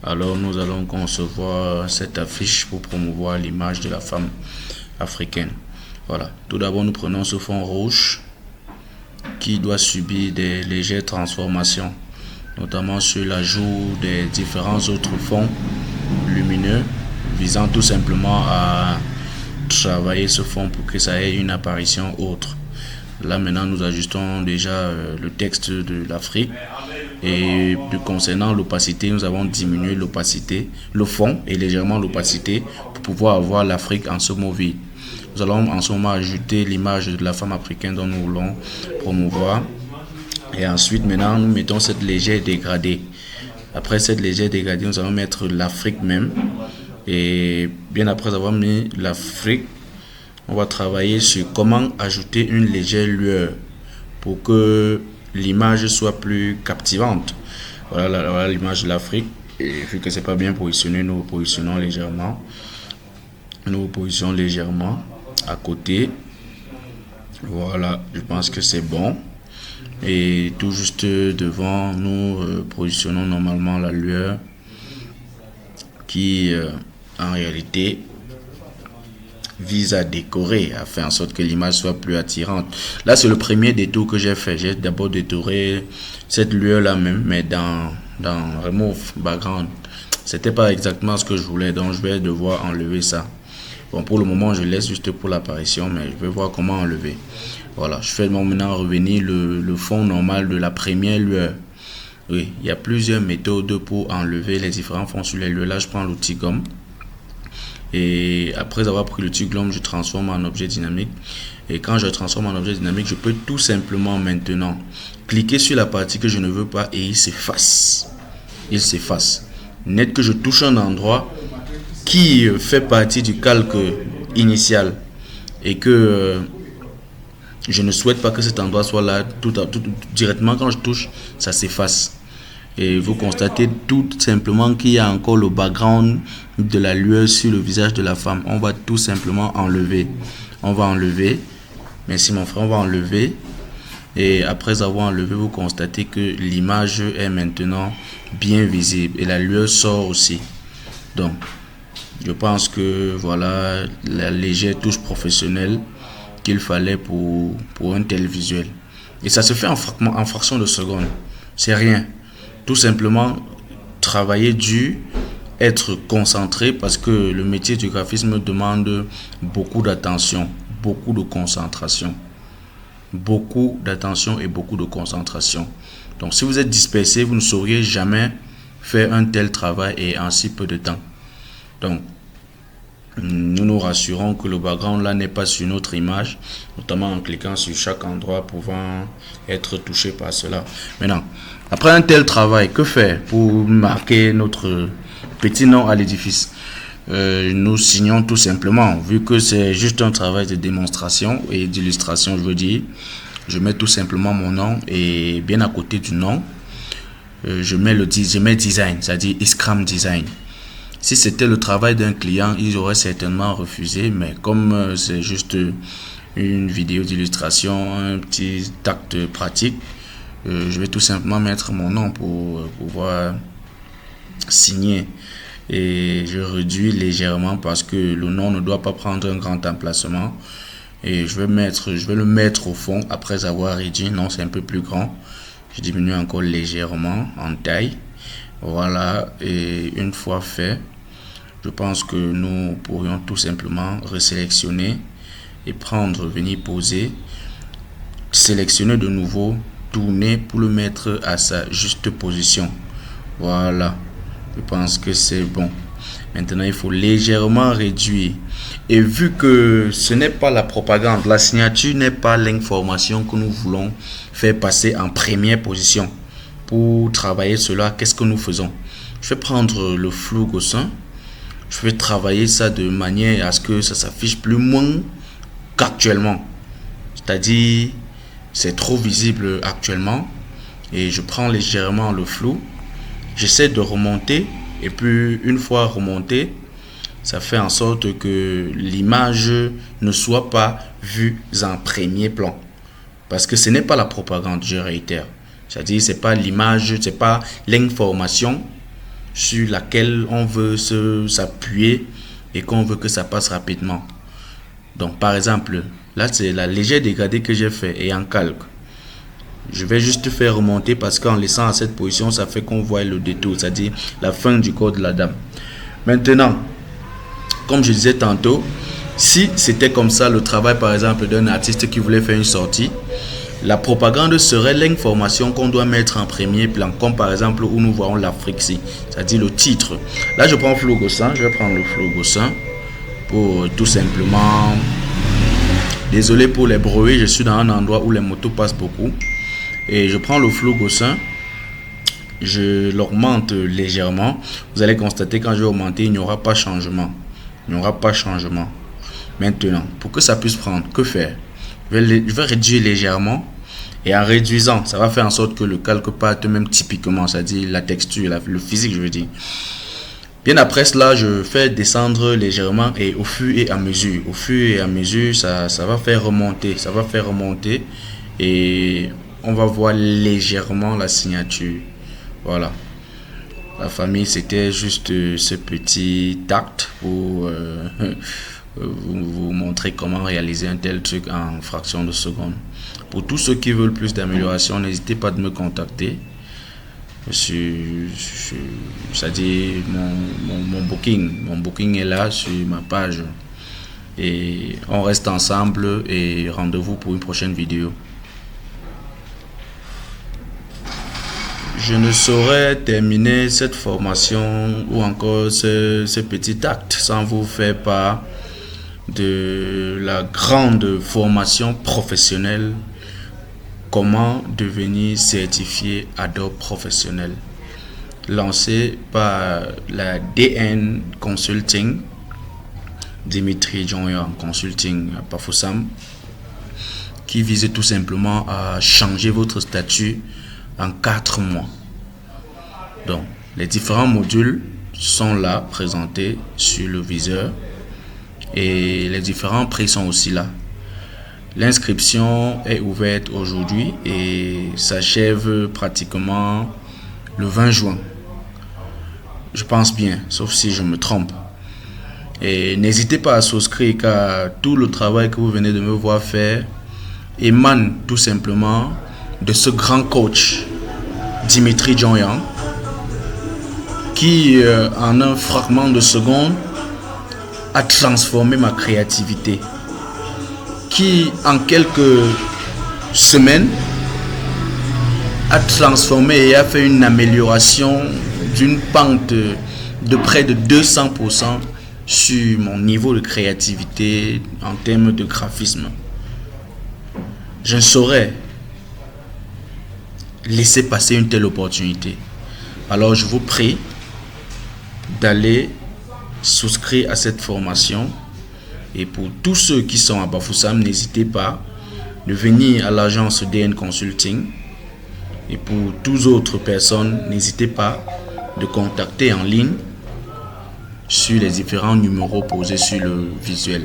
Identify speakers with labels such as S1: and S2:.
S1: Alors nous allons concevoir cette affiche pour promouvoir l'image de la femme africaine. Voilà. Tout d'abord, nous prenons ce fond rouge qui doit subir des légères transformations, notamment sur l'ajout des différents autres fonds lumineux, visant tout simplement à travailler ce fond pour que ça ait une apparition autre. Là maintenant nous ajustons déjà le texte de l'Afrique, et concernant l'opacité, nous avons diminué l'opacité, le fond et légèrement l'opacité pour pouvoir avoir l'Afrique en ce mot vide. Nous allons en ce moment ajouter l'image de la femme africaine dont nous voulons promouvoir, et ensuite maintenant nous mettons cette légère dégradée. Après cette légère dégradée, nous allons mettre l'Afrique même, et bien après avoir mis l'Afrique, on va travailler sur comment ajouter une légère lueur pour que l'image soit plus captivante. Voilà l'image de l'Afrique. Et vu que c'est pas bien positionné, nous positionnons légèrement. Nous positionnons légèrement à côté. Voilà, je pense que c'est bon. Et tout juste devant, nous positionnons normalement la lueur qui, en réalité, vise à décorer, à faire en sorte que l'image soit plus attirante. Là, c'est le premier détour que j'ai fait. J'ai d'abord détouré cette lueur-là même, mais dans Remove Background. C'était pas exactement ce que je voulais, donc je vais devoir enlever ça. Bon, pour le moment, je laisse juste pour l'apparition, mais je vais voir comment enlever. Voilà, je fais maintenant revenir le fond normal de la première lueur. Oui, il y a plusieurs méthodes pour enlever les différents fonds sur les lueurs. Là, je prends l'outil gomme. Et après avoir pris l'outil gomme, je transforme en objet dynamique. Et quand je transforme en objet dynamique, je peux tout simplement maintenant cliquer sur la partie que je ne veux pas et il s'efface. Il s'efface. Net que je touche un endroit qui fait partie du calque initial et que je ne souhaite pas que cet endroit soit là, tout directement quand je touche, ça s'efface. Et vous constatez tout simplement qu'il y a encore le background de la lueur sur le visage de la femme. On va tout simplement enlever. On va enlever. Merci mon frère, on va enlever. Et après avoir enlevé, vous constatez que l'image est maintenant bien visible. Et la lueur sort aussi. Donc, je pense que voilà la légère touche professionnelle qu'il fallait pour un tel visuel. Et ça se fait en fraction de seconde. C'est rien. Tout simplement, travailler dur, être concentré, parce que le métier du graphisme demande beaucoup d'attention, beaucoup de concentration. Beaucoup d'attention et beaucoup de concentration. Donc, si vous êtes dispersé, vous ne sauriez jamais faire un tel travail et en si peu de temps. Donc, nous nous rassurons que le background là n'est pas sur notre image, notamment en cliquant sur chaque endroit pouvant être touché par cela. Maintenant, après un tel travail, que faire pour marquer notre petit nom à l'édifice? Nous signons tout simplement, vu que c'est juste un travail de démonstration et d'illustration, je veux dire, je mets tout simplement mon nom et bien à côté du nom, je mets design, c'est-à-dire Scrum Design. Si c'était le travail d'un client, ils auraient certainement refusé, mais comme c'est juste une vidéo d'illustration, un petit acte pratique, je vais tout simplement mettre mon nom pour pouvoir signer. Et je réduis légèrement parce que le nom ne doit pas prendre un grand emplacement. Et je vais le mettre au fond après avoir réduit. Non, c'est un peu plus grand. Je diminue encore légèrement en taille. Voilà, et une fois fait, je pense que nous pourrions tout simplement resélectionner et venir poser, sélectionner de nouveau, tourner pour le mettre à sa juste position. Voilà, je pense que c'est bon. Maintenant, il faut légèrement réduire. Et vu que ce n'est pas la propagande, la signature n'est pas l'information que nous voulons faire passer en première position. Pour travailler cela, qu'est-ce que nous faisons? Je vais prendre le flou Gaussian. Je vais travailler ça de manière à ce que ça s'affiche plus moins qu'actuellement. C'est-à-dire, c'est trop visible actuellement. Et je prends légèrement le flou. J'essaie de remonter. Et puis, une fois remonté, ça fait en sorte que l'image ne soit pas vue en premier plan. Parce que ce n'est pas la propagande, je réitère. C'est-à-dire, c'est pas l'image, c'est pas l'information sur laquelle on veut s'appuyer et qu'on veut que ça passe rapidement. Donc par exemple, là c'est la légère dégradée que j'ai fait et en calque. Je vais juste faire remonter parce qu'en laissant à cette position, ça fait qu'on voit le détour, c'est-à-dire la fin du corps de la dame. Maintenant, comme je disais tantôt, si c'était comme ça le travail par exemple d'un artiste qui voulait faire une sortie, la propagande serait l'information qu'on doit mettre en premier plan, comme par exemple où nous voyons l'Afrique, c'est-à-dire le titre. Là je prends Flo Gossin, je vais prendre le Flo Gossin pour tout simplement... Désolé pour les bruits, je suis dans un endroit où les motos passent beaucoup. Et je prends le Flo Gossin, je l'augmente légèrement. Vous allez constater quand je vais augmenter, il n'y aura pas changement. Il n'y aura pas changement. Maintenant, pour que ça puisse prendre, que faire? Je vais réduire légèrement. Et en réduisant, ça va faire en sorte que le calque parte même typiquement, c'est-à-dire la texture, le physique, je veux dire. Bien après cela, je fais descendre légèrement et au fur et à mesure, ça va faire remonter, et on va voir légèrement la signature. Voilà. La famille, c'était juste ce petit tact pour vous montrer comment réaliser un tel truc en fraction de seconde. Pour tous ceux qui veulent plus d'amélioration, n'hésitez pas à me contacter. C'est-à-dire mon booking est là sur ma page. Et on reste ensemble et rendez-vous pour une prochaine vidéo. Je ne saurais terminer cette formation ou encore ce petit acte sans vous faire part de la grande formation professionnelle. Comment devenir certifié Adobe professionnel, lancé par la DN Consulting, Dimitri Djonyan Consulting à Bafoussam, qui vise tout simplement à changer votre statut en 4 mois. Donc, les différents modules sont là, présentés sur le viseur, et les différents prix sont aussi là. L'inscription est ouverte aujourd'hui et s'achève pratiquement le 20 juin. Je pense bien, sauf si je me trompe. Et n'hésitez pas à souscrire car tout le travail que vous venez de me voir faire émane tout simplement de ce grand coach, Dimitri Djonyan, qui en un fragment de seconde a transformé ma créativité, qui en quelques semaines a transformé et a fait une amélioration d'une pente de près de 200% sur mon niveau de créativité en termes de graphisme. Je ne saurais laisser passer une telle opportunité. Alors je vous prie d'aller souscrire à cette formation. Et pour tous ceux qui sont à Bafoussam, n'hésitez pas de venir à l'agence DN Consulting. Et pour toutes autres personnes, n'hésitez pas de contacter en ligne sur les différents numéros posés sur le visuel.